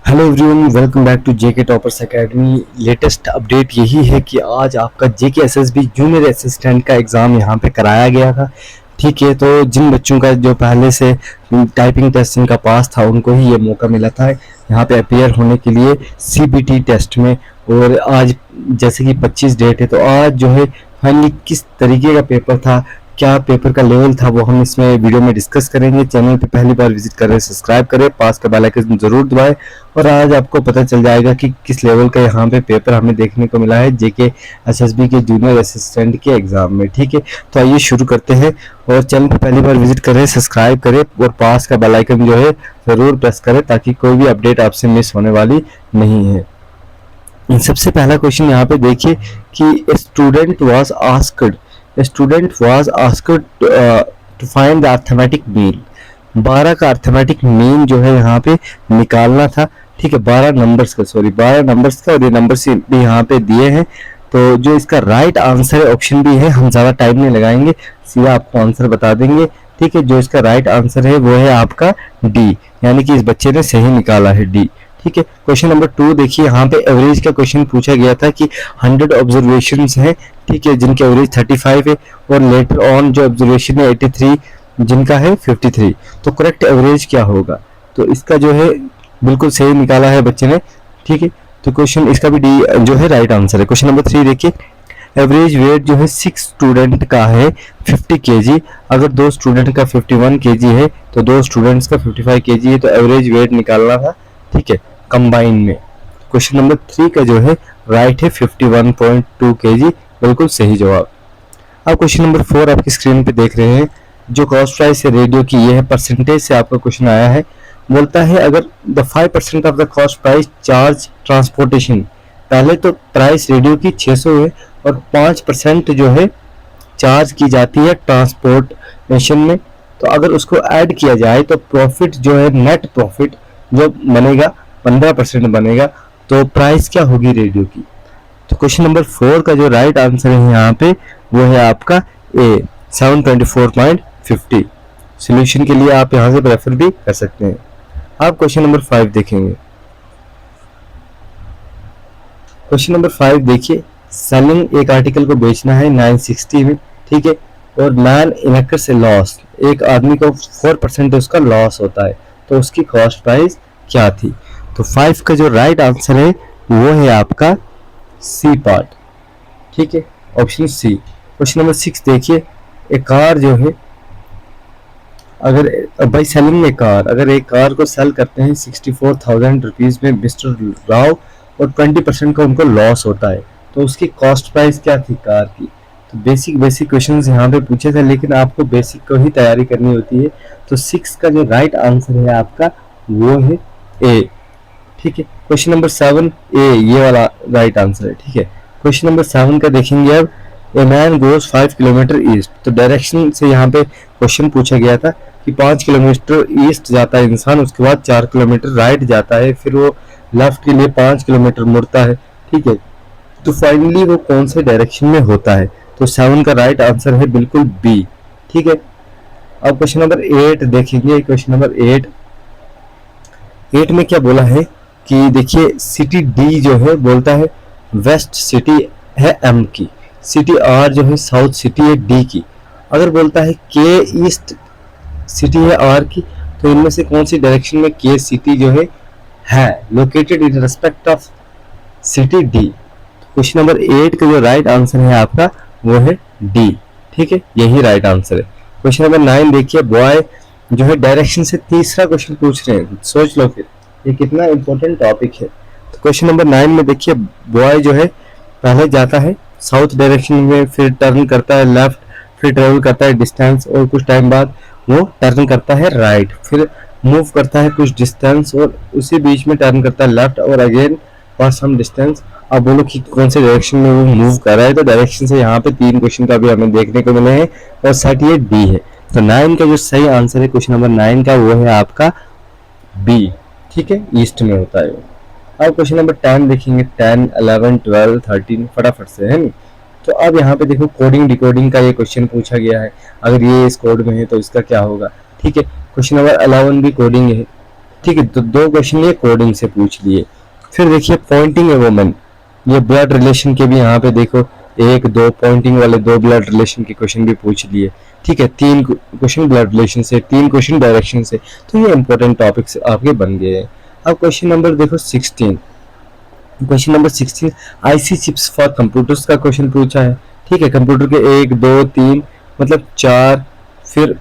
Hello everyone, welcome back to JK toppers academy. Latest update यही है कि आज आपका जेके एसएसबी जूनियर असिस्टेंट का एग्ज़ाम यहाँ पे कराया गया था। ठीक है, तो जिन बच्चों का जो पहले से टाइपिंग टेस्ट इनका पास था उनको ही ये मौका मिला था यहाँ पे अपियर होने के लिए सीबीटी टेस्ट में। और आज जैसे कि 25 डेट है, तो आज जो है फाइनली किस तरीके का पेपर था, क्या पेपर का लेवल था, वो हम इसमें वीडियो में डिस्कस करेंगे। चैनल पे पहली बार विजिट करें, सब्सक्राइब करें, पास का बेल आइकन जरूर दबाएं और आज आपको पता चल जाएगा कि किस लेवल का यहाँ पे पेपर हमें देखने को मिला है जेके एसएसबी के जूनियर असिस्टेंट के एग्जाम में। ठीक है, तो आइए शुरू करते हैं। और चैनल पे पहली बार विजिट करें, सब्सक्राइब करें और पास का बेल आइकन जो है जरूर प्रेस करें ताकि कोई भी अपडेट आपसे मिस होने वाली नहीं है। सबसे पहला क्वेश्चन यहाँ पे देखिए कि student was asked to find the arithmetic mean. 12 का अर्थमेटिक मीन जो है यहाँ पे निकालना था। ठीक है, 12 नंबर्स का और ये नंबर से भी यहाँ पे दिए हैं। तो जो इसका राइट आंसर है ऑप्शन बी है। हम ज़्यादा टाइम नहीं लगाएंगे, सीधा आपको आंसर बता देंगे। ठीक है, जो इसका राइट आंसर है वो है आपका डी, यानी कि इस बच्चे ने सही निकाला है डी। ठीक है, क्वेश्चन नंबर 2 देखिए, यहाँ पे एवरेज का क्वेश्चन पूछा गया था कि 100 ऑब्जर्वेशंस हैं, ठीक है, जिनके एवरेज 35 है और लेटर ऑन जो ऑब्जर्वेशन है 83, जिनका है 53। तो करेक्ट एवरेज क्या होगा? तो इसका जो है बिल्कुल सही निकाला है बच्चे ने। ठीक है, तो क्वेश्चन इसका भी डी जो है राइट आंसर है। क्वेश्चन नंबर 3 देखिए, एवरेज वेट जो है 6 स्टूडेंट का है 50 kg। अगर 2 स्टूडेंट का 51 kg है तो 2 स्टूडेंट्स का 55 kg है, तो एवरेज वेट निकालना था। ठीक है, कंबाइन में। क्वेश्चन नंबर 3 का जो है राइट है 51.2 kg, बिल्कुल सही जवाब। अब क्वेश्चन नंबर 4 आपकी स्क्रीन पे देख रहे हैं, जो कॉस्ट प्राइस है रेडियो की, ये है परसेंटेज से आपका क्वेश्चन आया है। बोलता है अगर the 5% of the cost price charge transportation, पहले तो प्राइस रेडियो की 600 है और 5% जो है चार्ज की जाती है ट्रांसपोर्टेशन में, तो अगर उसको ऐड किया जाए तो प्रॉफिट जो है, नेट प्रॉफिट जो बनेगा 15% बनेगा। तो प्राइस क्या होगी रेडियो की? तो क्वेश्चन नंबर 4 का जो राइट आंसर है यहाँ पे वो है आपका ए, 724.50। सॉल्यूशन के लिए आप यहाँ से प्रेफर भी कर सकते हैं। आप क्वेश्चन नंबर 5 देखेंगे। क्वेश्चन नंबर 5 देखिए, सेलिंग एक आर्टिकल को बेचना है 960 में, ठीक है, और मैन इनकर्स ए लॉस, एक आदमी को 4% उसका लॉस होता है, तो उसकी कॉस्ट प्राइस क्या थी? तो 5 का जो राइट आंसर है वो है आपका सी पार्ट। ठीक है, ऑप्शन सी। क्वेश्चन नंबर 6 देखिए, एक कार जो है, अगर बाई सेलिंग ए कार, अगर एक कार को सेल करते हैं 64,000 रुपीज़ में मिस्टर राव और 20% का उनको लॉस होता है, तो उसकी कॉस्ट प्राइस क्या थी कार की? तो बेसिक क्वेश्चंस यहाँ पे पूछे थे, लेकिन आपको बेसिक को ही तैयारी करनी होती है। तो 6 का जो राइट आंसर है आपका वो है ए। ठीक है, क्वेश्चन नंबर 7 ए, ये वाला राइट आंसर है। ठीक है, क्वेश्चन नंबर 7 का देखेंगे अब, a man goes 5 kilometre east, तो डायरेक्शन से यहाँ पे क्वेश्चन पूछा गया था कि 5 किलोमीटर ईस्ट जाता है इंसान, उसके बाद 4 किलोमीटर राइट जाता है, फिर वो लेफ्ट के लिए 5 किलोमीटर मुड़ता है। ठीक है, तो फाइनली वो कौन से डायरेक्शन में होता है? तो 7 का राइट आंसर है बिल्कुल बी। ठीक है, अब क्वेश्चन नंबर 8 देखेंगे। क्वेश्चन नंबर 8 में क्या बोला है कि देखिए, सिटी डी जो है बोलता है वेस्ट सिटी है एम की, सिटी आर जो है साउथ सिटी है डी की। अगर बोलता है के ईस्ट सिटी है आर की, तो इनमें से कौन सी डायरेक्शन में के सिटी जो है located in respect of city D? Question number 8 का जो राइट आंसर है आपका वो है डी। ठीक है, यही राइट आंसर है। क्वेश्चन नंबर 9 देखिए, बॉय जो है डायरेक्शन से तीसरा क्वेश्चन पूछ रहे हैं, सोच लो फिर ये कितना इंपॉर्टेंट टॉपिक है। तो क्वेश्चन नंबर 9 में देखिए, बॉय जो है पहले जाता है साउथ डायरेक्शन में, फिर टर्न करता है लेफ्ट, फिर ट्रेवल करता है डिस्टेंस और कुछ टाइम बाद वो टर्न करता है राइट, फिर मूव करता है कुछ डिस्टेंस और उसी बीच में टर्न करता है लेफ्ट और अगेन फॉर सम डिस्टेंस। अब बोलो कि कौन से डायरेक्शन में वो मूव कर रहा है? तो डायरेक्शन से यहाँ पे 3 क्वेश्चन का भी हमें देखने को मिले हैं और सेट ये डी है। तो 9 का जो सही आंसर है क्वेश्चन नंबर 9 का वो है आपका बी। ठीक है, ईस्ट में होता है वो। अब क्वेश्चन नंबर 10 देखेंगे, 10, 11, 12, 13, फटाफट से है नहीं। तो अब यहाँ पे देखो, कोडिंग डिकोडिंग का ये क्वेश्चन पूछा गया है, अगर ये इस कोड में है तो इसका क्या होगा? ठीक है, क्वेश्चन नंबर 11 भी कोडिंग है, ठीक है। तो 2 क्वेश्चन ये कोडिंग से पूछ लिए। फिर देखिए पॉइंटिंग ए वुमन, ये ब्लड रिलेशन के भी यहाँ पे देखो 1-2 पॉइंटिंग वाले 2 ब्लड रिलेशन के क्वेश्चन भी पूछ लिए। ठीक है, 3 क्वेश्चन ब्लड रिलेशन से, 3 क्वेश्चन डायरेक्शन से। तो ये इंपॉर्टेंट टॉपिक्स आपके बन गए हैं। अब क्वेश्चन नंबर देखो 16, question number 16 IC chips for computers का क्वेश्चन पूछा है। ठीक है, कंप्यूटर के 1 2 3 मतलब 4 फिर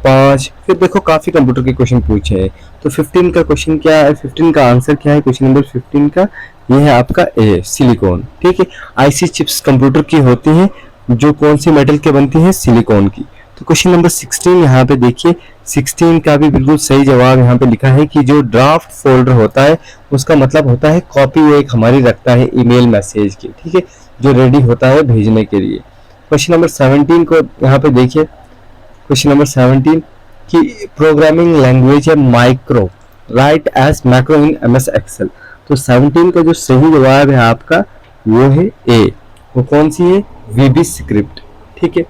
5, फिर देखो काफी कंप्यूटर के क्वेश्चन पूछे हैं। तो 15 का क्वेश्चन क्या है, 15 का आंसर क्या है, क्वेश्चन नंबर 15 का ये है आपका ए सिलिकॉन। ठीक है, आईसी चिप्स कंप्यूटर की होती हैं जो कौन सी मेटल के बनती हैं, सिलिकॉन की। तो क्वेश्चन नंबर 16 यहाँ पे देखिए, 16 का भी बिल्कुल सही जवाब यहाँ पे लिखा है कि जो ड्राफ्ट फोल्डर होता है उसका मतलब होता है कॉपी वो एक हमारी रखता है ईमेल मैसेज की। ठीक है, जो रेडी होता है भेजने के लिए। क्वेश्चन नंबर 17 को यहाँ पे देखिए, क्वेश्चन नंबर 17 की प्रोग्रामिंग लैंग्वेज है micro, right as macro in MS Excel. तो 17 का जो सही जवाब है आपका वो है ए। वो कौन सी है, वीबी स्क्रिप्ट। ठीक है,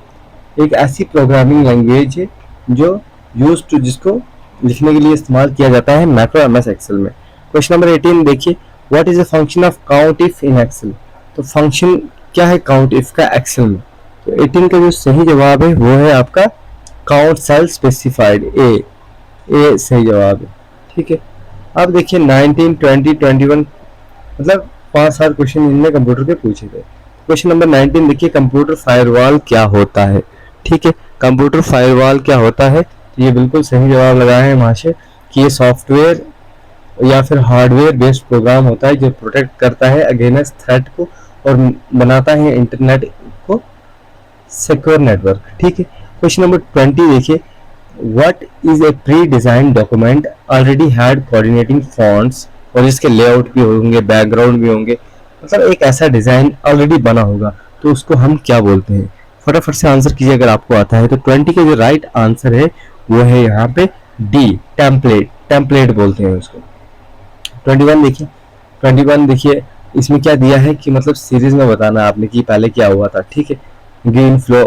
एक ऐसी प्रोग्रामिंग लैंग्वेज है जो यूज टू जिसको लिखने के लिए इस्तेमाल किया जाता है मैक्रो एमएस एक्सेल में। क्वेश्चन नंबर 18 देखिए, what is the function of count if in Excel. तो फंक्शन क्या है काउंट इफ का एक्सेल में। तो 18 का जो सही जवाब है वो है आपका काउंट सेल स्पेसिफाइड, ए सही जवाब है। ठीक है, अब देखिए 19 20 21 मतलब 5-7 क्वेश्चन इनमें कंप्यूटर के पूछे गए। क्वेश्चन नंबर 19 देखिए, कंप्यूटर फायरवॉल क्या होता है। ठीक है, कंप्यूटर फायरवॉल क्या होता है, तो ये बिल्कुल सही जवाब लगाया है महाशय कि ये सॉफ्टवेयर या फिर हार्डवेयर बेस्ड प्रोग्राम होता है जो प्रोटेक्ट करता है अगेंस्ट थ्रेट को और बनाता है इंटरनेट को सिक्योर नेटवर्क। ठीक है, क्वेश्चन नंबर 20 देखिए, what is a pre design document already had coordinating fonts, और इसके लेआउट भी होंगे, बैकग्राउंड भी होंगे, मतलब एक ऐसा डिजाइन ऑलरेडी बना होगा तो उसको हम क्या बोलते हैं। फटाफट से आंसर कीजिए अगर आपको आता है। तो 20 का जो राइट आंसर है वो है यहाँ पे डी, टेम्पलेट, टेम्पलेट बोलते हैं उसको। 21 देखिए, 21 देखिए इसमें क्या दिया है कि मतलब सीरीज में बताना आपने कि पहले क्या हुआ था। ठीक है, ग्रीन फ्लो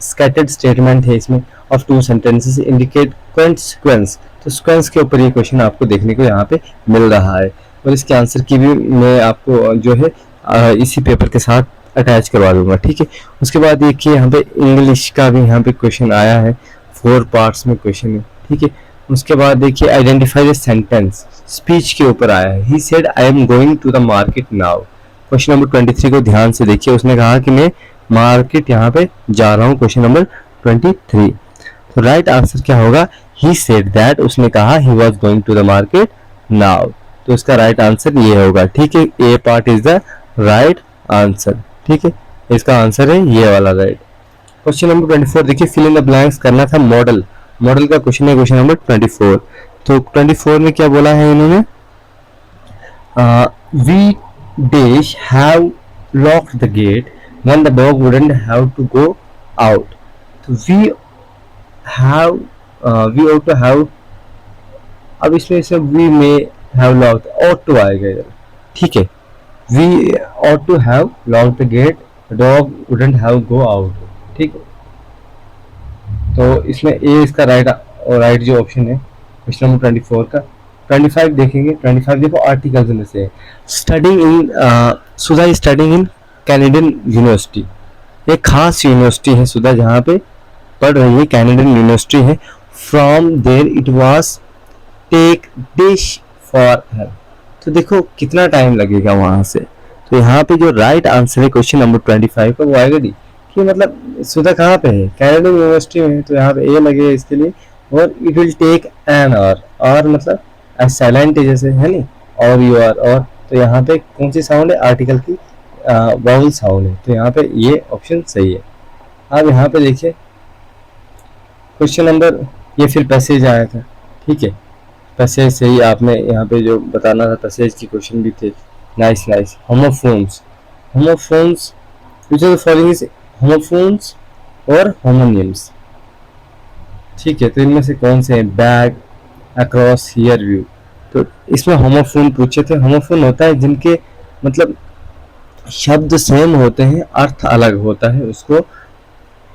स्कैटर्ड स्टेटमेंट है इसमें of 2 sentences indicate current sequence. तो सीक्वेंस के ऊपर ये क्वेश्चन आपको देखने को यहाँ पे मिल रहा है और इसके आंसर की भी मैं आपको जो है इसी पेपर के साथ अटैच करवा दूंगा। ठीक है, उसके बाद देखिए यहाँ पे इंग्लिश का भी यहाँ पे क्वेश्चन आया है, 4 पार्ट्स में क्वेश्चन है। ठीक है, उसके बाद देखिए आइडेंटिफाई द सेंटेंस, स्पीच के ऊपर आया है। He said I am going to the market now. Question number 23 को ध्यान से देखिए, उसने कहा कि मैं मार्केट यहाँ पे जा रहा हूँ। क्वेश्चन नंबर 23, तो राइट आंसर क्या होगा, ही सेड दैट, उसने कहा he was going to the market now. तो इसका राइट आंसर ये होगा। ठीक है, A part is the right answer. ठीक है, इसका आंसर है ये वाला राइट। क्वेश्चन नंबर 24 देखिए, फिल इन द ब्लैंक्स करना था मॉडल, मॉडल का क्वेश्चन है क्वेश्चन नंबर 24। तो 24 में क्या बोला है इन्होंने, we dash have locked the gate when the dog wouldn't have to go out. तो we ought to have, अब इसमें से we may have locked, ought to आएगा इधर। ठीक है, we ought to have locked the gate, the dog wouldn't have go out। ठीक है, तो इसमें ए इसका राइट जो ऑप्शन है क्वेश्चन नंबर 24 का। 25 देखेंगे, 25 देखो आर्टिकल्स में से studying in, Sudha studying in Canadian university, एक खास यूनिवर्सिटी है सुधा जहाँ पे पढ़ रही है, कैनेडियन यूनिवर्सिटी है। From there it was tech dish for her. तो देखो कितना टाइम लगेगा वहां से। तो यहाँ पे जो राइट आंसर है क्वेश्चन नंबर 25 का वो आएगा डी, कि मतलब सुधा कहाँ पे है, कैनेडियन यूनिवर्सिटी में। तो यहाँ पे ए लगेगा इसके लिए, और it will take an hour, और मतलब साइलेंट जैसे है नहीं, और यू आर, और तो यहाँ पे कौन सी साउंड है, आर्टिकल की वाउल साउंड है। तो यहाँ पे ये ऑप्शन सही है। अब यहाँ पे देखिए क्वेश्चन नंबर, ये फिर पैसेज आया था। ठीक है, पैसेज सही आपने यहाँ पे जो बताना था, पैसेज की क्वेश्चन भी थे। Nice nice. Homophones, homophones which of the following is homophones और होमोनिम्स। ठीक है, तो इनमें से कौन से हैं, बैक, अक्रॉस, हियर, व्यू। तो इसमें होमोफोन पूछे थे। होमोफोन होता है जिनके मतलब शब्द सेम होते हैं, अर्थ अलग होता है, उसको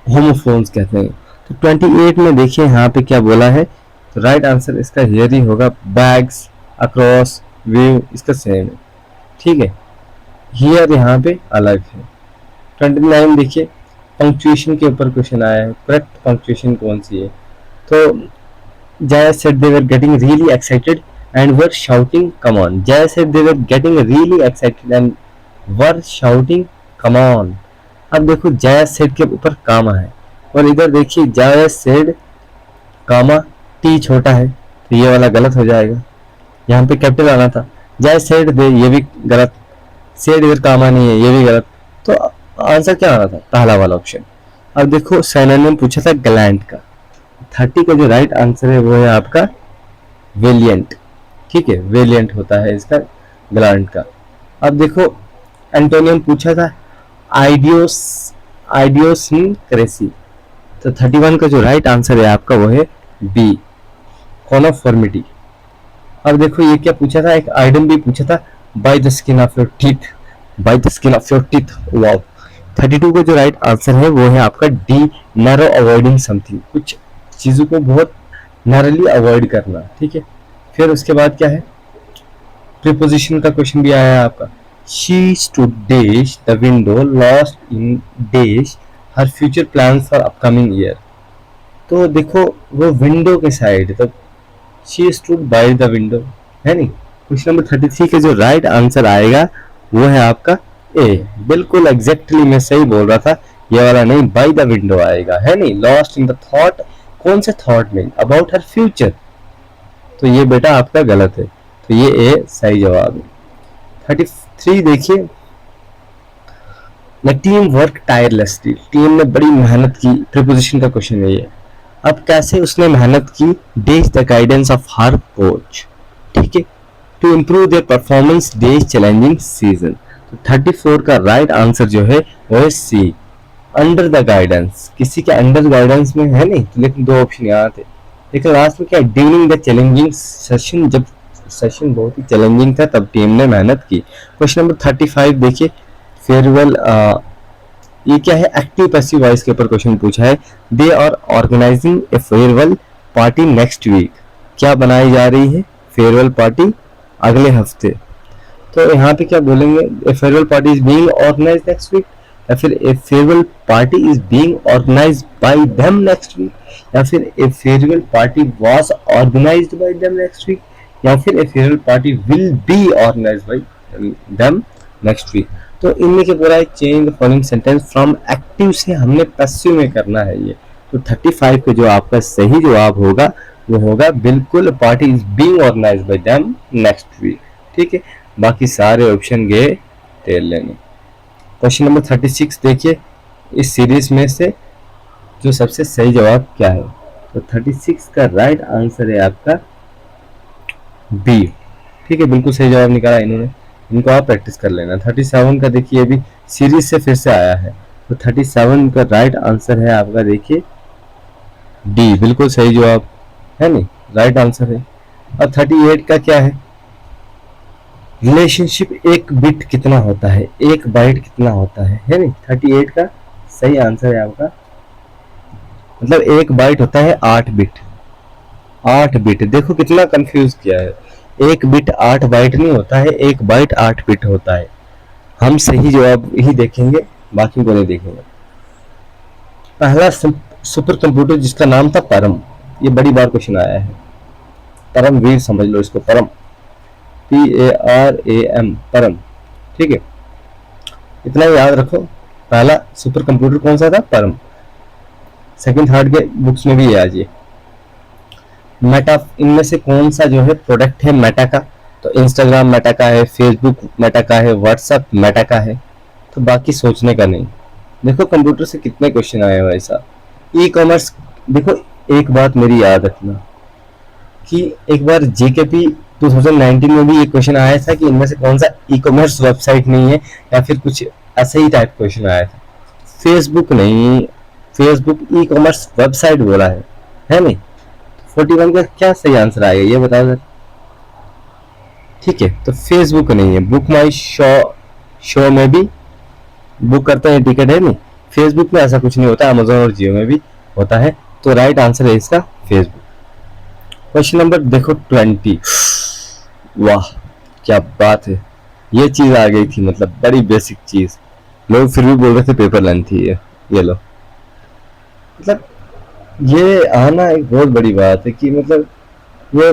होमोफोन्स कहते हैं। तो 28 में देखिए यहाँ पे क्या बोला है तो राइट आंसर इसका हियर ही होगा, बैग्स, अक्रॉस, व्यू इसका सेम है, ठीक है। हियर यहाँ पे अलग है। 29 देखिए, पंक्चुएशन के ऊपर क्वेश्चन आया है, करेक्ट पंक्चुएशन कौन सी है। तो Jaya said they were getting really excited and were shouting, "Come on!" Jaya said they were getting really excited and were shouting, "Come on!" अब देखो Jaya said के ऊपर कामा है, और इधर देखिए Jaya said कामा टी छोटा है, तो ये वाला गलत हो जाएगा, यहाँ पे कैपिटल आना था। Jaya said they, ये भी गलत, said इधर कामा नहीं है, ये भी गलत, तो आंसर क्या आना था, पहला वाला ऑप्शन। अब देखो सिनोनिम पूछा था ग्लैंड का, 30 का जो राइट आंसर है वो है आपका वेलिएंट, ठीक है, वेलिएंट होता है इसका ग्लैंड का। अब देखो एंटोनियम पूछा था आइडियोस, आइडियोसिनक्रेसी, तो 31 का जो राइट आंसर है आपका वो है बी, कॉनोफॉर्मिटी। अब देखो ये क्या पूछा था, एक आइडम भी पूछा था, by the skin of your teeth, by the skin of your teeth, wow. 32 का जो राइट आंसर है वो है आपका डी, नैरो अवॉइडिंग समथिंग, कुछ चीजों को बहुत नैरोली अवॉइड करना, ठीक है। फिर उसके बाद क्या है, प्रीपोजिशन का क्वेश्चन भी आया है आपका, she stood dash the window, lost in dash her future plans for upcoming year. तो देखो वो विंडो के साइड, तो she stood by the window है नहीं। क्वेश्चन नंबर 33 का जो राइट आंसर आएगा वो है आपका ए, बिल्कुल एग्जैक्टली मैं सही बोल रहा था, ये वाला नहीं, बाय द विंडो आएगा है नहीं। लॉस्ट इन द थॉट, कौन से थॉट में, अबाउट हर फ्यूचर, तो ये बेटा आपका गलत है, तो ये ए सही जवाब है। 33 देखिए, the team work tirelessly, team ने बड़ी मेहनत की, प्रीपोजिशन का क्वेश्चन है ये। अब कैसे उसने मेहनत की, days the guidance of her coach, ठीक है, to improve their performance days challenging season. तो 34 का राइट आंसर जो है वो है सी, अंडर द गाइडेंस, किसी के अंडर गाइडेंस में है नहीं, तो लेकिन दो ऑप्शन यहाँ थे, लेकिन लास्ट में क्या, ड्यूरिंग द चैलेंजिंग सेशन, जब सेशन बहुत ही चैलेंजिंग था तब टीम ने मेहनत की। क्वेश्चन नंबर 35 देखिए, फेयरवेल, ये क्या है, एक्टिव पैसिव वॉइस के ऊपर क्वेश्चन पूछा है, they are organising a farewell party next week, क्या बनाई जा रही है, फेयरवेल पार्टी अगले हफ्ते। तो यहाँ पे क्या बोलेंगे, a farewell party is being organised next week, या फिर a farewell party is being organised by them next week, या फिर a farewell party was organised by them next week, या फिर a farewell party will be organised by them next week. तो इनमें क्या बोला है, change the following sentence from active से हमने पैसिव में करना है ये। तो 35 का जो आपका सही जवाब होगा वो होगा बिल्कुल, party is being organised by them next week, ठीक है। बाकी सारे ऑप्शन गए टेल लेने। क्वेश्चन नंबर 36 देखिए, इस सीरीज में से जो सबसे सही जवाब क्या है, तो 36 का राइट आंसर है आपका बी, ठीक है, बिल्कुल सही जवाब निकाला इन्होंने, इनको आप प्रैक्टिस कर लेना। 37 का देखिए, ये भी सीरीज से फिर से आया है, तो 37 का राइट आंसर है आपका देखिए डी, बिल्कुल सही जवाब है नहीं, राइट आंसर है। और 38 का क्या है, रिलेशनशिप एक बिट कितना होता है, एक बाइट कितना होता है नहीं। 38 का सही आंसर है आपका, मतलब एक बाइट होता है 8 बिट, 8 बिट, देखो कितना कंफ्यूज किया है, एक बिट 8 बाइट नहीं होता है, एक बाइट 8 बिट होता है। हम सही जवाब ही देखेंगे, बाकी को नहीं देखेंगे। पहला सुपर कंप्यूटर जिसका नाम था परम, ये बड़ी बार क्वेश्चन आया है, परमवीर समझ लो इसको, परम, PARAM, परम, ठीक है, इतना याद रखो। पहला सुपर कंप्यूटर कौन सा था, परम। सेकंड थर्ड के बुक्स में भी ये आ जाए। मेटा, इनमें से कौन सा जो है प्रोडक्ट है मेटा का, तो इंस्टाग्राम मेटा का है, फेसबुक मेटा का है, व्हाट्सएप मेटा का है, तो बाकी सोचने का नहीं। देखो कंप्यूटर से कितने क्वेश्चन आए हुए ऐसा। ई कॉमर्स, देखो एक बात मेरी याद रखना कि एक बार जीकेपी 2019 में भी ये क्वेश्चन आया था कि इनमें से कौन सा ई कॉमर्स वेबसाइट नहीं है, या फिर कुछ ऐसे ही टाइप क्वेश्चन आया था। फेसबुक नहीं, फेसबुक ई कॉमर्स वेबसाइट बोला है नहीं। 41 का क्या सही आंसर आएगा ये बताओ सर, ठीक है, तो फेसबुक नहीं है। बुक माई शो में भी बुक करते हैं टिकट है नहीं, फेसबुक में ऐसा कुछ नहीं होता, अमेजोन और जियो में भी होता है, तो राइट आंसर है इसका फेसबुक। क्वेश्चन नंबर देखो 20। वाह क्या बात है, ये चीज आ गई थी, मतलब बड़ी बेसिक चीज। लोग फिर भी बोल रहे थे पेपर लेंथी है। ये लो, मतलब ये आना एक बहुत बड़ी बात है कि मतलब ये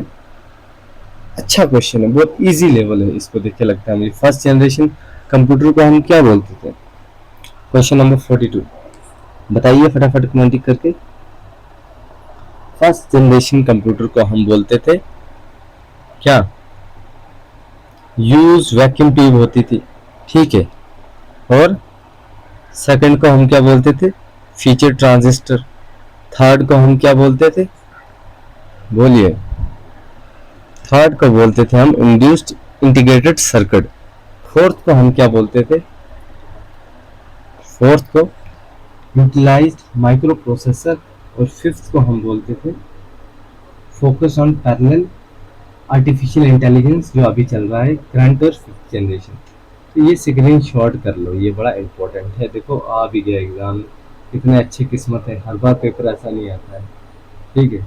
अच्छा क्वेश्चन है, बहुत इजी लेवल है। इसको देख के लगता है मुझे फर्स्ट जनरेशन कंप्यूटर को हम क्या बोलते थे। क्वेश्चन नंबर 42, बताइए फटाफट कमेंट करके। फर्स्ट जनरेशन कंप्यूटर को हम बोलते थे क्या? यूज वैक्यूम ट्यूब होती थी, ठीक है। और सेकंड को हम क्या बोलते थे? Feature transistor. थर्ड को हम क्या बोलते थे? बोलिए। थर्ड को बोलते थे हम इंड्यूस्ड इंटीग्रेटेड सर्किट। फोर्थ को हम क्या बोलते थे? फोर्थ को यूटिलाइज्ड माइक्रो प्रोसेसर। और फिफ्थ को हम बोलते थे focus on parallel artificial intelligence, जो अभी चल रहा है करंट और फिफ्थ जनरेशन। तो ये स्क्रीन शॉट कर लो, ये बड़ा इंपॉर्टेंट है। देखो आ भी गया एग्जाम, कितने अच्छी किस्मत है, हर बार पेपर ऐसा नहीं आता है, ठीक है।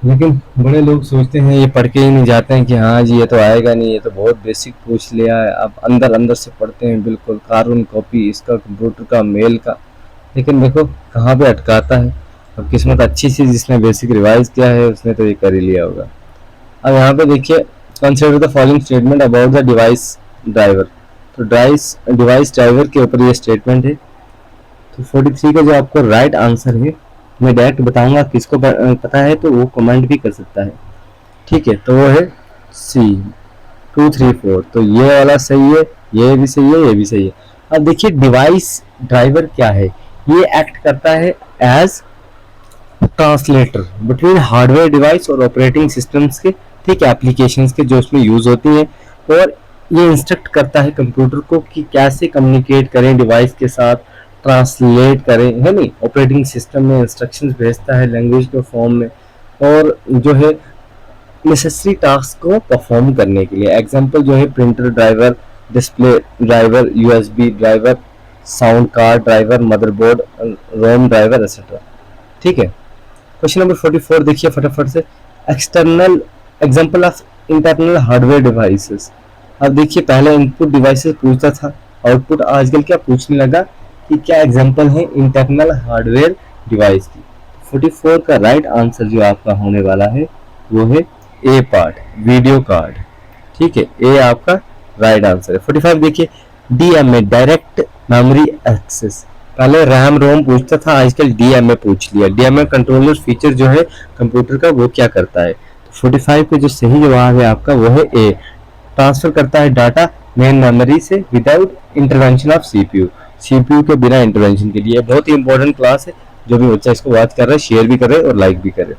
लेकिन बड़े लोग सोचते हैं, ये पढ़ के ही नहीं जाते हैं कि हाँ जी ये तो आएगा नहीं, ये तो बहुत बेसिक पूछ लिया है। अब अंदर अंदर से पढ़ते हैं बिल्कुल कार्बन कॉपी इसका, कंप्यूटर का, मेल का। लेकिन देखो कहाँ पे अटकाता है। अब किस्मत अच्छी सी, जिसने बेसिक रिवाइज किया है उसने तो ये कर ही लिया होगा। अब यहाँ पे देखिए, consider the following statement about the device driver. तो डिवाइस ड्राइवर के ऊपर ये स्टेटमेंट है। तो 43 का जो आपको राइट आंसर है, मैं डायरेक्ट बताऊंगा, किसको पता है तो वो कमेंट भी कर सकता है, ठीक है। तो वो है सी, 234। तो ये वाला सही है, ये भी सही है, ये भी सही है। अब देखिए डिवाइस ड्राइवर क्या है, ये एक्ट करता है as translator between hardware device और ऑपरेटिंग सिस्टम्स के, ठीक है, एप्लीकेशंस के जो उसमें यूज होती हैं। और ये इंस्ट्रक्ट करता है कंप्यूटर को कि कैसे कम्युनिकेट करें डिवाइस के साथ, ट्रांसलेट करें, है नहीं, ऑपरेटिंग सिस्टम में इंस्ट्रक्शंस भेजता है लैंग्वेज के फॉर्म में, और जो है नेसेसरी टास्क को परफॉर्म करने के लिए। एग्जांपल जो है printer driver, display driver, USB driver, sound card driver, motherboard, ROM driver etcetera, ठीक है। क्वेश्चन नंबर 44 देखिए फटाफट से। External example of internal hardware devices. अब देखिए पहले इनपुट डिवाइसेस पूछता था, आउटपुट आजकल क्या पूछने लगा कि क्या एग्जांपल है इंटरनल हार्डवेयर डिवाइस की। 44 का राइट आंसर जो आपका होने वाला है वो है ए पार्ट, वीडियो कार्ड, ठीक है। ए आपका राइट आंसर है। 45 देखिए, डीएमए डायरेक्ट मेमोरी एक्सेस। पहले रैम रोम पूछता था, आजकल डीएमए पूछ लिया। डीएमए कंट्रोलर फीचर जो है कंप्यूटर का, वो क्या करता है? तो 45 का जो सही जवाब है आपका वो है ए, ट्रांसफर करता है डाटा मेन मेमोरी से without intervention of CPU, CPU के बिना इंटरवेंशन के लिए। बहुत ही इंपॉर्टेंट क्लास है, जो भी बच्चा इसको वॉच कर रहा है शेयर भी करे और लाइक भी करे।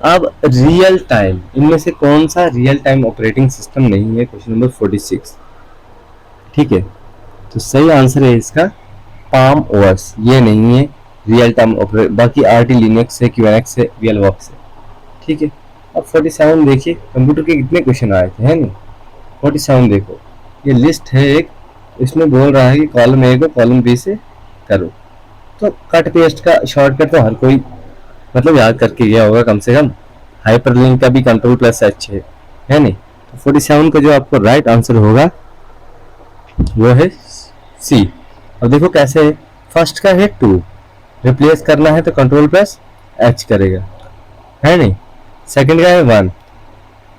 अब रियल टाइम, इनमें से कौन सा रियल टाइम ऑपरेटिंग सिस्टम नहीं है? क्वेश्चन नंबर 46, ठीक है। तो सही आंसर है इसका पाम ओएस, ये नहीं है रियल टाइम ऑपरेट। बाकी आरटी लिनक्स है, क्यूएनएक्स है, वीएलवॉक्स है, ठीक है। अब 47 देखिए, कंप्यूटर के कितने क्वेश्चन आए थे, है नहीं। 47 देखो, ये लिस्ट है एक, इसमें बोल रहा है कि कॉलम ए को कॉलम बी से करो। तो कट पेस्ट का शॉर्टकट तो हर कोई मतलब याद करके गया होगा कम से कम। हाइपरलिंक का भी कंट्रोल प्लस एच है नहीं। तो 47 का जो आपको राइट आंसर होगा वो है सी। अब देखो कैसे है, फर्स्ट का है 2, रिप्लेस करना है तो कंट्रोल प्लस एच करेगा, है नहीं। सेकंड का है 1,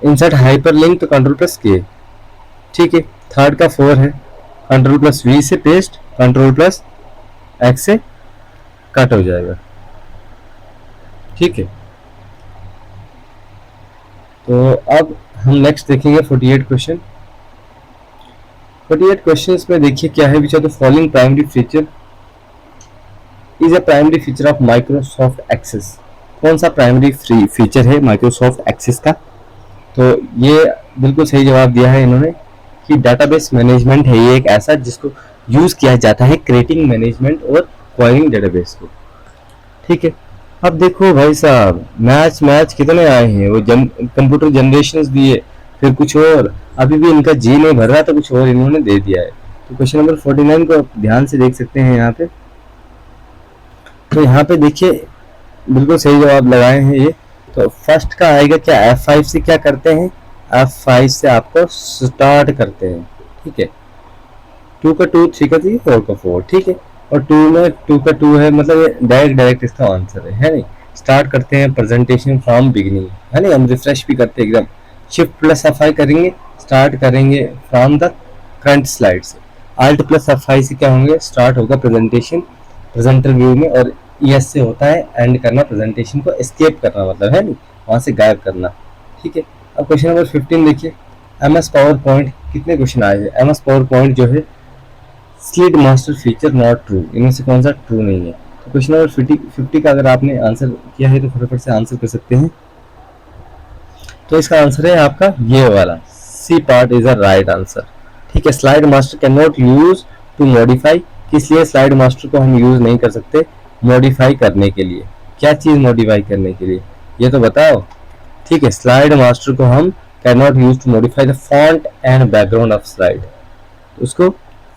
इंसर्ट हाइपरलिंक तो कंट्रोल प्लस के, ठीक है। थर्ड का 4 है, कंट्रोल प्लस वी से पेस्ट, कंट्रोल प्लस एक्स से कट हो जाएगा, ठीक है। तो अब हम नेक्स्ट देखेंगे 48 क्वेश्चन। 48 क्वेश्चंस में देखिए क्या है, which are the following primary feature is a primary feature of Microsoft Access. कौन सा प्राइमरी फीचर है माइक्रोसॉफ्ट एक्सेस का? तो ये बिल्कुल सही जवाब दिया है इन्होंने कि डाटाबेस मैनेजमेंट है। ये एक ऐसा जिसको यूज किया जाता है क्रिएटिंग मैनेजमेंट और क्वायरिंग डेटाबेस को, ठीक है। अब देखो भाई साहब, मैच कितने आए हैं, वो कंप्यूटर जनरेशन दिए, फिर कुछ और, अभी भी इनका जी नहीं भर रहा तो कुछ और इन्होंने दे दिया है। तो क्वेश्चन नंबर 49 को ध्यान से देख सकते हैं यहाँ पे। तो यहाँ पे देखिए बिल्कुल सही जवाब लगाए हैं ये। तो फर्स्ट का आएगा क्या, F5 से क्या करते हैं, F5 से आपको स्टार्ट करते हैं, ठीक है। 2 का 2, 3 का 3, 4 का 4, ठीक है। और 2 में 2 का 2 है, मतलब ये डायरेक्ट इसका आंसर है नहीं। स्टार्ट करते हैं प्रेजेंटेशन फ्रॉम बिगिनिंग, है नहीं, हम रिफ्रेश भी करते हैं एकदम। शिफ्ट प्लस F5 करेंगे, स्टार्ट करेंगे फ्रॉम द करंट स्लाइड से। Alt प्लस F5 से क्या होंगे, स्टार्ट होगा प्रेजेंटेशन प्रेजेंटर व्यू में, और ES से होता है एंड करना, प्रेजेंटेशन को एस्केप करना, मतलब है नहीं, वहां से गायब करना, ठीक है। अब क्वेश्चन नंबर 15 देखिए, MS पावर पॉइंट कितने क्वेश्चन आए हैं। MS पावर पॉइंट जो है slid master feature not true, इनमें से कौन सा ट्रू नहीं है। तो क्वेश्चन नंबर 50 का अगर आपने आंसर किया है तो फटाफट से आंसर कर सकते हैं। तो इसका आंसर है आपका ये वाला, C part is a right answer, ठीक है। Slide master can not use to modify, इसलिए स्लाइड मास्टर को हम यूज नहीं कर सकते मॉडिफाई करने के लिए। क्या चीज मॉडिफाई करने के लिए, ये तो बताओ, ठीक है। स्लाइड मास्टर को हम can not use to modify the font and background of slide, उसको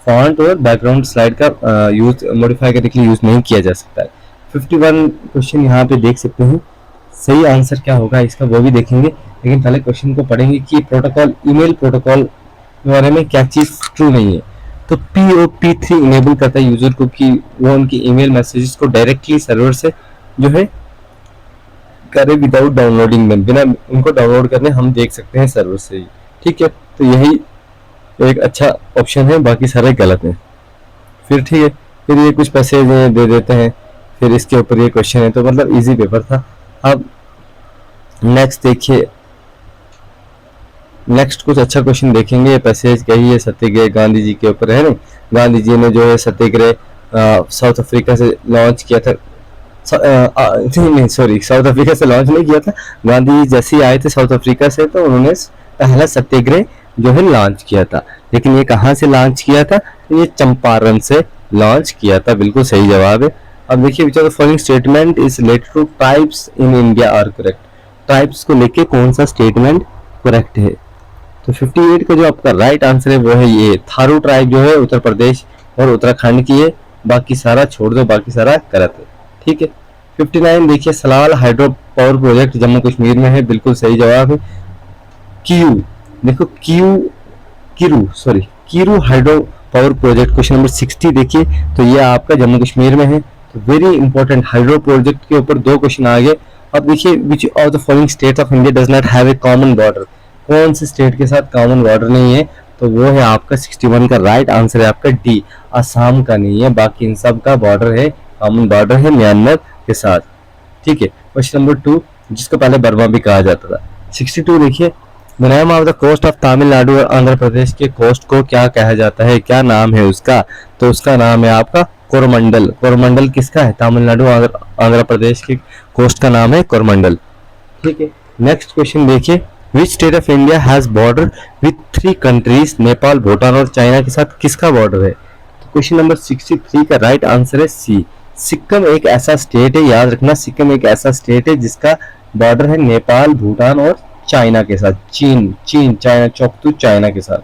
फॉन्ट और बैकग्राउंड स्लाइड का यूज मॉडिफाई करने के लिए यूज नहीं किया जा सकता है। 51 क्वेश्चन यहाँ पे देख सकते हैं, सही आंसर क्या होगा इसका वो भी देखेंगे, लेकिन पहले क्वेश्चन को पढ़ेंगे कि प्रोटोकॉल, ईमेल प्रोटोकॉल के बारे में क्या चीज ट्रू नहीं है। तो POP3 इनेबल करता है यूजर को कि वो उनकी ईमेल मैसेजेस को डायरेक्टली सर्वर से जो है करे विदाउट डाउनलोडिंग them, बिना उनको डाउनलोड करने हम देख सकते हैं सर्वर से ही, ठीक है। तो यही एक अच्छा ऑप्शन है, बाकी सारे गलत हैं। फिर ठीक है, फिर ये कुछ पैसे दे देते हैं, फिर इसके ऊपर ये क्वेश्चन है, तो मतलब इजी पेपर था। अब नेक्स्ट देखिए, नेक्स्ट कुछ अच्छा क्वेश्चन देखेंगे। पैसेज कही है सत्याग्रह गांधी जी के ऊपर, है ना। गांधी जी ने जो है सत्याग्रह साउथ अफ्रीका से लॉन्च किया था, नहीं सॉरी, साउथ अफ्रीका से लॉन्च नहीं किया था। गांधी जी जैसे ही आए थे साउथ अफ्रीका से, तो उन्होंने पहला सत्याग्रह जो है लॉन्च किया था। लेकिन ये कहाँ से लॉन्च किया था, ये चंपारण से लॉन्च किया था, बिल्कुल सही जवाब है। अब देखिए, which of the following statement is related to tribes in India are correct, tribes को लेके कौन सा स्टेटमेंट करेक्ट है। तो 58 का जो आपका राइट आंसर है वो है ये, थारू ट्राइब जो है उत्तर प्रदेश और उत्तराखंड की है, बाकी सारा छोड़ दो, बाकी सारा गलत है, ठीक है। 59 देखिए, Salal hydro power project Jammu Kashmir में है, बिल्कुल सही जवाब है। क्यू देखो, Kiru hydro power project question number 60 देखिए, तो ये आपका जम्मू कश्मीर में है। तो वेरी इंपॉर्टेंट हाइड्रो प्रोजेक्ट के ऊपर 2 क्वेश्चन आ गए। अब देखिए, which of the following state of India does not have a common border, कौन से स्टेट के साथ कॉमन बॉर्डर नहीं है। तो वो है आपका 61 का राइट आंसर है आपका डी, असम का नहीं है, बाकी इन सब का बॉर्डर है, कॉमन बॉर्डर है म्यांमार के साथ, ठीक है। क्वेश्चन नंबर 2, जिसको पहले बर्मा भी कहा जाता था। 62 देखिए, the name of the coast of Tamil Nadu और आंध्र प्रदेश के कोस्ट को क्या कहा जाता है, क्या नाम है उसका। तो उसका नाम है आपका कोरमंडल। कोरमंडल किसका है, तमिलनाडु आंध्र प्रदेश के कोस्ट का नाम है कोरमंडल, ठीक है। नेक्स्ट क्वेश्चन देखिए, which state of India has border with 3 countries, Nepal, Bhutan और चाइना के साथ किसका बॉर्डर है। तो क्वेश्चन नंबर 63 का राइट आंसर है सी, सिक्किम एक ऐसा स्टेट है, याद रखना, सिक्किम एक ऐसा स्टेट है जिसका बॉर्डर है नेपाल, भूटान और चाइना के साथ, चाइना, चौकतू चाइना के साथ,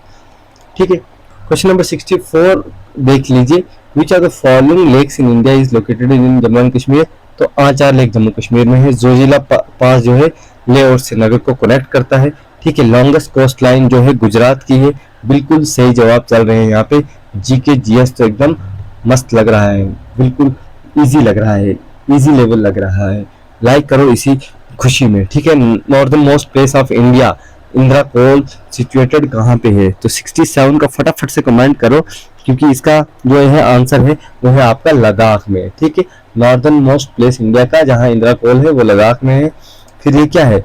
ठीक है। क्वेश्चन नंबर 64 देख लीजिए, which are the following lakes in India is located in Jammu and Kashmir. तो आचार लेक जम्मू कश्मीर में है। जोजिला पास जो है लेह और श्रीनगर को कनेक्ट करता है, ठीक है। लॉन्गेस्ट कोस्ट लाइन जो है गुजरात की है, बिल्कुल सही जवाब चल रहे हैं यहाँ पे। जीके जीएस तो एकदम मस्त लग रहा है, बिल्कुल इजी लग रहा है, इजी लेवल लग रहा है। लाइक करो इसी खुशी में, ठीक है। Northern most place of India, Indira Col situated कहाँ पे है। तो 67 का फटाफट से कमेंट करो, क्योंकि इसका जो है आंसर है वो है आपका लद्दाख में, ठीक है। नॉर्दर्न मोस्ट प्लेस इंडिया का जहाँ इंदिरा कोल है वो लद्दाख में है। फिर ये क्या है,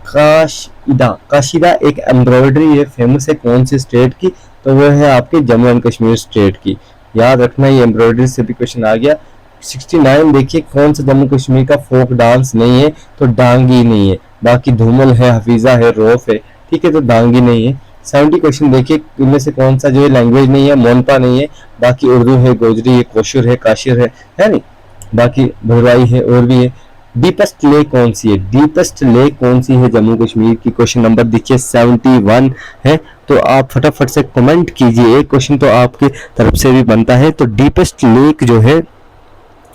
काशीदा एक एम्ब्रॉयडरी है, फेमस है कौन से स्टेट की। तो वो है आपके जम्मू एंड कश्मीर स्टेट की, याद रखना, ये एम्ब्रॉयडरी से भी क्वेश्चन आ गया। 69 देखिए, कौन सा जम्मू कश्मीर का फोक डांस नहीं है। तो डांगी नहीं है, बाकी धूमल है, हफीजा है, रोफ है, ठीक है। तो डांगी नहीं है। 70 क्वेश्चन देखिए, इनमें से कौन सा जो है लैंग्वेज नहीं है, मोनपा नहीं है, बाकी उर्दू है, गोजरी है, कोशुर है, काशिर है नहीं, बाकी भरवाई है और भी है। डीपेस्ट लेक कौन सी है, डीपेस्ट लेक कौन सी है जम्मू कश्मीर की। क्वेश्चन नंबर देखिए 71 है। तो आप फटाफट से कमेंट कीजिए, एक क्वेश्चन तो आपकी तरफ से भी बनता है। तो डीपेस्ट लेक जो है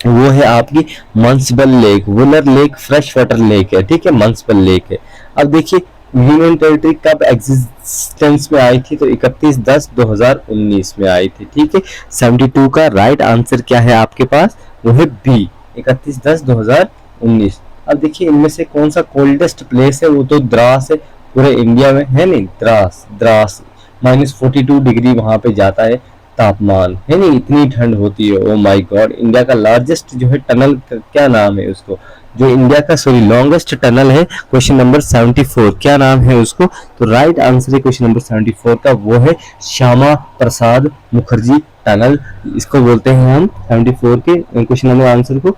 वो है आपकी Manasbal lake, Wular lake fresh water lake है, ठीक है, मंसबल लेक है। अब देखिए यूनियन टेरिटरी कब एग्जिस्टेंस में आई थी, तो 31/10/2019 में आई थी, ठीक है। 72 का राइट आंसर क्या है आपके पास, वो है बी, 31/10/2019। अब देखिए इनमें से कौन सा कोल्डेस्ट प्लेस है, वो तो द्रास है, पूरे इंडिया में है नहीं, द्रास, द्रास -42 डिग्री वहां पे जाता है तापमान, है नहीं, इतनी ठंड होती है। ओ माय गॉड, इंडिया का लार्जेस्ट जो है टनल क्या नाम है उसको, जो इंडिया का सॉरी लॉन्गेस्ट टनल है, क्वेश्चन नंबर 74, क्या नाम है उसको, तो राइट आंसर है क्वेश्चन नंबर 74 का, वो है श्यामा प्रसाद मुखर्जी टनल, इसको बोलते हैं हम 74 के क्वेश्चन नंबर आंसर को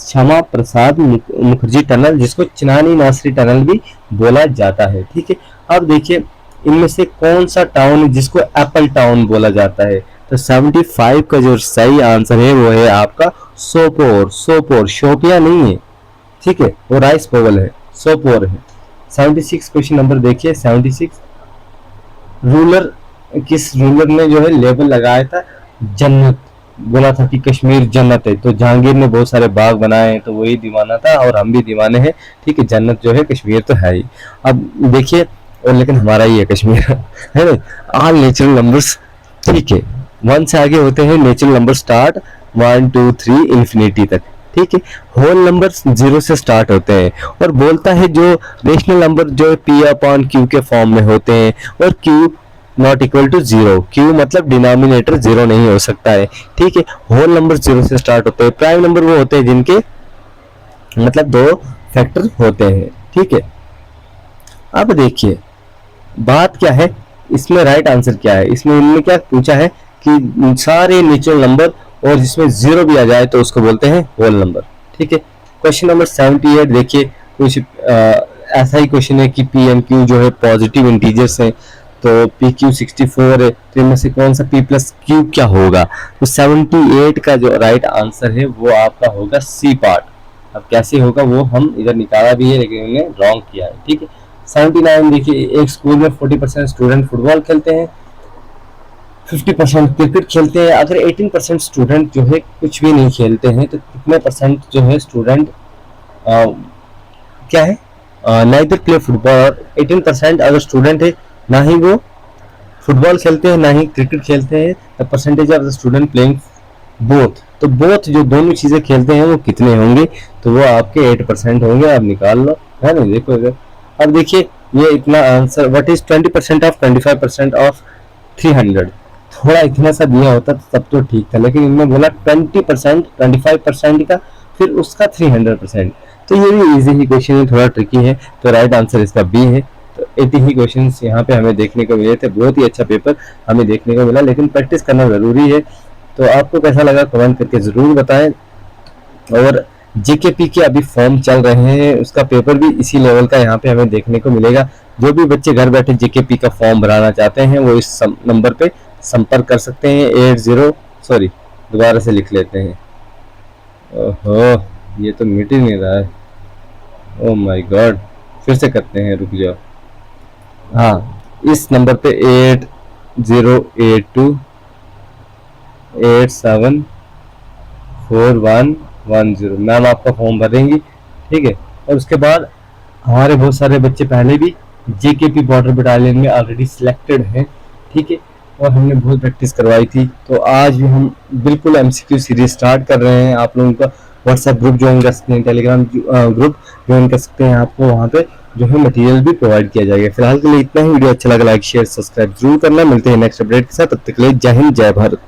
श्यामा प्रसाद मुखर्जी टनल, जिसको चिनानी नासरी टनल भी बोला जाता है, ठीक है। अब देखिए इनमें से कौन सा टाउन है जिसको एप्पल टाउन बोला जाता है, तो 75 का जो सही आंसर है वो है आपका सोपोर, सोपोर, शोपिया नहीं है, ठीक है, वो राइस बोवल है, सोपोर है। 76 क्वेश्चन नंबर देखिए, 76 रूलर, किस रूलर ने जो है लेबल लगाया था जन्नत, बोला था कि कश्मीर जन्नत है, तो जहांगीर ने बहुत सारे बाग बनाए हैं, तो वही दीवाना था और हम भी दीवाने हैं, ठीक है, जन्नत जो है कश्मीर तो है ही। अब देखिए और लेकिन हमारा ही है कश्मीर है ना। ऑल नेचुरल नंबर्स, ठीक है, 1 से आगे होते हैं नेचुरल नंबर स्टार्ट 1 2 3 इन्फिनिटी तक, ठीक है। होल नंबर 0 से स्टार्ट होते हैं और बोलता है जो रेशनल नंबर जो P/Q के फॉर्म में होते हैं और Q not equal to 0, Q मतलब डिनोमिनेटर 0 नहीं हो सकता है, ठीक है। होल नंबर 0 से स्टार्ट होते हैं, प्राइम नंबर वो होते हैं जिनके मतलब 2 फैक्टर होते हैं, ठीक है। अब देखिए बात क्या है इसमें, राइट आंसर क्या है इसमें, इन्होंने क्या पूछा है कि सारे नेचुरल नंबर और जिसमें 0 भी आ जाए तो उसको बोलते हैं होल नंबर, ठीक है। क्वेश्चन नंबर 78 देखिए, कुछ ऐसा ही क्वेश्चन है कि P&Q जो है पॉजिटिव इंटीजर्स हैं, तो PQ 64 है, तो इनमें से कौन सा P+Q क्या होगा, तो 78 का जो राइट आंसर है वो आपका होगा C पार्ट। अब कैसे होगा वो हम इधर निकाला भी है लेकिन इन्होंने रॉन्ग किया है, ठीक है। 79 देखिए, एक स्कूल में 40% स्टूडेंट फुटबॉल खेलते हैं, 50% क्रिकेट खेलते हैं, अगर 18% स्टूडेंट जो है कुछ भी नहीं खेलते हैं तो कितने परसेंट जो है स्टूडेंट क्या है नाइदर प्ले फुटबॉल, 18% अगर स्टूडेंट है ना ही वो फुटबॉल खेलते हैं ना ही क्रिकेट खेलते हैं, the percentage of the student playing both, तो बोथ जो दोनों चीजें खेलते हैं वो कितने होंगे, तो वो आपके 8% होंगे, आप निकाल लो, है ना, देखो इधर। अब देखिए ये इतना answer, what is 20% of 25% of 300, थोड़ा इतना सा दिया होता तो तब तो ठीक था, लेकिन इन्होंने बोला 20% 25% का फिर उसका 300%, तो ये भी इजी ही क्वेश्चन है, थोड़ा ट्रिकी है, तो राइट आंसर इसका बी है। तो 80 ही क्वेश्चन यहाँ पे हमें देखने को मिले थे, बहुत ही अच्छा पेपर हमें देखने को मिला, लेकिन प्रैक्टिस करना जरूरी है। तो आपको कैसा लगा कमेंट करके जरूर बताएं, और जेकेपी के अभी फॉर्म चल रहे हैं, उसका पेपर भी इसी लेवल का यहाँ पे हमें देखने को मिलेगा। जो भी बच्चे घर बैठे जेकेपी का फॉर्म भराना चाहते हैं वो इस नंबर पे संपर्क कर सकते हैं, 80 सॉरी दोबारा से लिख लेते हैं, ओहो ये तो मिट ही नहीं रहा है, ओ माय गॉड, फिर से करते हैं, रुक जाओ, हाँ इस नंबर पे 8082874110 मैम आपका फॉर्म भरेंगी, ठीक है। और उसके बाद हमारे बहुत सारे बच्चे पहले भी जेकेपी बॉर्डर बटालियन में ऑलरेडी सिलेक्टेड हैं, ठीक है, और हमने बहुत प्रैक्टिस करवाई थी, तो आज भी हम बिल्कुल एमसीक्यू सीरीज स्टार्ट कर रहे हैं। आप लोगों का व्हाट्सएप ग्रुप ज्वाइन कर सकते हैं, टेलीग्राम ग्रुप ज्वाइन कर सकते हैं, आपको वहाँ पे जो है मटेरियल भी प्रोवाइड किया जाएगा। फिलहाल के लिए इतना ही, वीडियो अच्छा लगा लाइक शेयर सब्सक्राइब जरूर करना, मिलते हैं नेक्स्ट अपडेट के साथ, तब तक के लिए जय हिंद जय भारत।